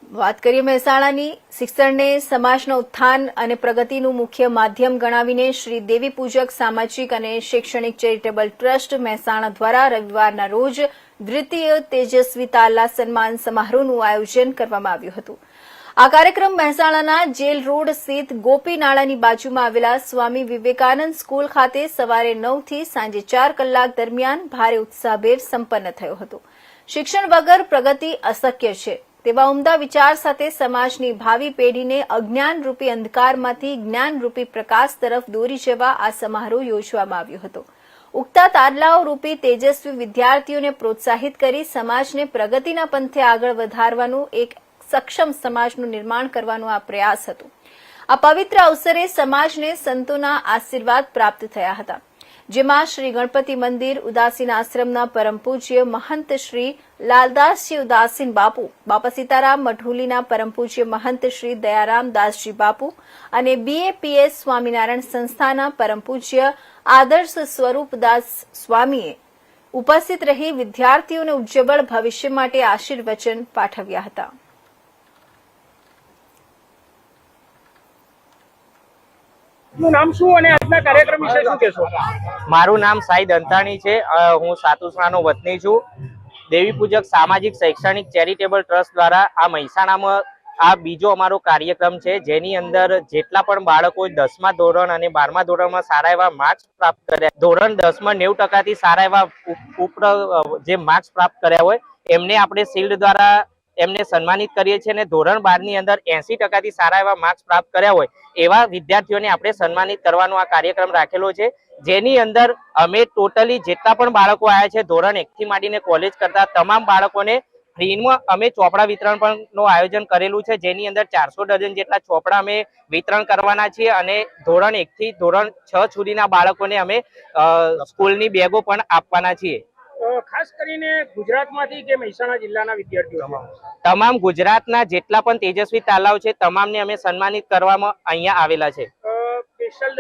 વાત કરીએ મહેસાણાની શિક્ષણને સમાજના ઉત્થાન અને પ્રગતિનું મુખ્ય માધ્યમ ગણાવીને શ્રી દેવી પૂજક સામાજિક અને શૈક્ષણિક ચેરિટેબલ ટ્રસ્ટ મહેસાણા દ્વારા રવિવારના રોજ દ્વિતીય તેજસ્વી તાલા સન્માન સમારોહનું આયોજન કરવામાં આવ્યું હતું। આ કાર્યક્રમ મહેસાણાના જેલ રોડ સ્થિત ગોપી નાળાની બાજુમાં આવેલા સ્વામી વિવેકાનંદ સ્કૂલ ખાતે સવારે 9 થી સાંજે 4 કલાક દરમિયાન ભારે ઉત્સાહભેર સંપન્ન થયો હતો। શિક્ષણ વગર પ્રગતિ અશક્ય છે તેવા ઉમદા વિચાર સાથે સમાજની ભાવિ પેઢીને અજ્ઞાનરૂપી અંધકારમાંથી જ્ઞાનરૂપી પ્રકાશ તરફ દોરી જવા આ સમારોહ યોજવામાં આવ્યો હતો। ઉગતા તારલાઓ રૂપી તેજસ્વી વિદ્યાર્થીઓને પ્રોત્સાહિત કરી સમાજને પ્રગતિના પંથે આગળ વધારવાનું એક સક્ષમ સમાજનું નિર્માણ કરવાનો આ પ્રયાસ હતો। આ પવિત્ર અવસરે સમાજને સંતોના આશીર્વાદ પ્રાપ્ત થયા હતા, જેમાં શ્રી ગણપતિ મંદિર ઉદાસીન આશ્રમના પરમ પૂજ્ય મહંત શ્રી લાલદાસજી ઉદાસીન બાપુ, બાપા સીતારામ મઢુલીના પરમ પૂજ્ય મહંત શ્રી દયારામ દાસજી બાપુ અને BAPS સ્વામિનારાયણ સંસ્થાના પરમ પૂજ્ય આદર્શ સ્વરૂપદાસ સ્વામીએ ઉપસ્થિત રહી વિદ્યાર્થીઓને ઉજ્જવળ ભવિષ્ય માટે આશીર્વચન પાઠવ્યા હતા। નામ શું અને આજના કાર્યક્રમ વિશે શું કહેશો? મારું નામ સાઈ દંતાણી છે। હું સાતુસણાનો વતની છું। દેવી પૂજક સામાજિક શૈક્ષણિક ચેરિટેબલ ટ્રસ્ટ દ્વારા આ મહેસાણામાં આ બીજો અમારો કાર્યક્રમ છે, જેની અંદર જેટલા પણ બાળકો 10મા ધોરણ અને 12મા ધોરણમાં સારા એવા માર્ક્સ પ્રાપ્ત કર્યા, ધોરણ 10માં 90% સારા એવા જે માર્ક્સ પ્રાપ્ત કર્યા હોય એમને આપણે શિલ્ડ દ્વારા એમને સન્માનિત કરીએ છીએ અને ધોરણ 12 ની અંદર 80% સારા એવા માર્ક્સ પ્રાપ્ત કર્યા હોય એવા વિદ્યાર્થીઓને આપણે સન્માનિત કરવાનો આ કાર્યક્રમ રાખેલો છે, જેની અંદર અમે ટોટલી જેટલા પણ બાળકો આવ્યા છે ધોરણ 1 થી માંડીને કોલેજ કરતા તમામ બાળકોને ફ્રીમાં અમે ચોપડા વિતરણ પણ નું આયોજન કરેલું છે, જેની અંદર 400 ડઝન જેટલા ચોપડા અમે વિતરણ કરવાના છીએ અને ધોરણ 1 થી ધોરણ 6 સુધીના બાળકોને અમે સ્કૂલની બેગો પણ આપવાના છીએ। ખાસ કરીને ગુજરાતમાંથી કે મહેસાણા જિલ્લાના વિદ્યાર્થીઓ તમામ ગુજરાતના જેટલા પણ તેજસ્વી તાલાઓ છે તમામને અમે સન્માનિત કરવામાં અહીંયા આવેલા છે। સ્પેશિયલ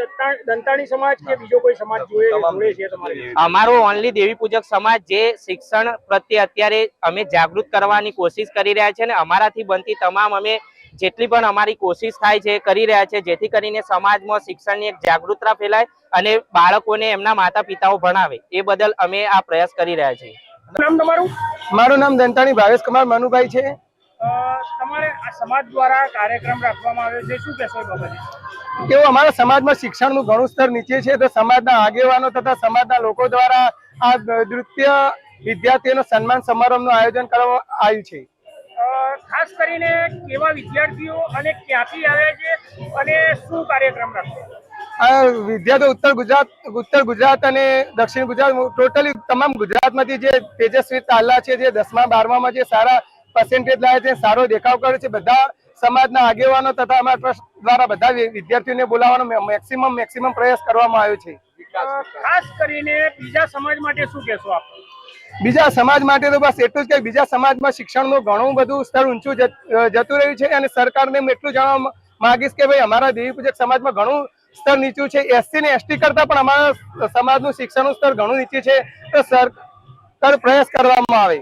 દંતાણી સમાજ કે બીજો કોઈ સમાજ જોડે છે તમારે? અમારો ઓનલી દેવી પૂજક સમાજ જે શિક્ષણ પ્રત્યે અત્યારે અમે જાગૃત કરવાની કોશિશ કરી રહ્યા છે અને અમારાથી બનતી તમામ અમે જેટલી પણ અમારી કોશિશ થાય છે કરી રહ્યા છે, જેથી કરીને સમાજમાં શિક્ષણની એક જાગૃતતા ફેલાય અને બાળકોને એમના માતા પિતાઓ ભણાવે, એ બદલ અમે આ પ્રયાસ કરી રહ્યા છીએ। નામ તમારું? મારું નામ દંતાણી ભાવેશ કુમાર મનુભાઈ છે। તમારે આ સમાજ દ્વારા કાર્યક્રમ રાખવામાં આવ્યો છે, શું કહેશો એ બાબતે? કેવું અમારા સમાજમાં શિક્ષણનું ઘણું સ્તર નીચે છે, તો સમાજના આગેવાનો તથા સમાજના લોકો દ્વારા આ દ્વિતીય વિદ્યાર્થીઓનો સન્માન સમારંભનું આયોજન કરવામાં આવ્યું છે। ખાસ કરીને કેવા વિદ્યાર્થીઓ અને ક્યાંથી આવ્યા છે અને શું કાર્યક્રમ રાખશે? આ વિદ્યાર્થીઓ ઉત્તર ગુજરાત અને દક્ષિણ ગુજરાત ટોટલી તમામ ગુજરાતમાંથી જે તેજસ્વી તાલા છે, જે 10મા 12માં જે સારા પર્સેન્ટેજ લાવે છે, સારો દેખાવ કરે છે, બધા સમાજના આગેવાનો તથા અમારા ટ્રસ્ટ દ્વારા બધા વિદ્યાર્થીઓને બોલાવવાનો મેક્સિમમ પ્રયાસ કરવામાં આવ્યો છે। ખાસ કરીને બીજા સમાજ માટે શું કહેશો આપ? બીજા સમાજ માટે તો બસ એટલું જ કે બીજા સમાજમાં શિક્ષણનું ઘણું બધું સ્તર ઊંચું જતું રહ્યું છે અને સરકારને હું એટલું જણાવવા માંગીશ કે ભાઈ અમારા દેવી પૂજક સમાજમાં ઘણું સ્તર નીચું છે। SC ને ST કરતા પણ અમારા સમાજનું શિક્ષણનું સ્તર ઘણું નીચું છે, તો સરકાર પ્રયાસ કરવામાં આવે।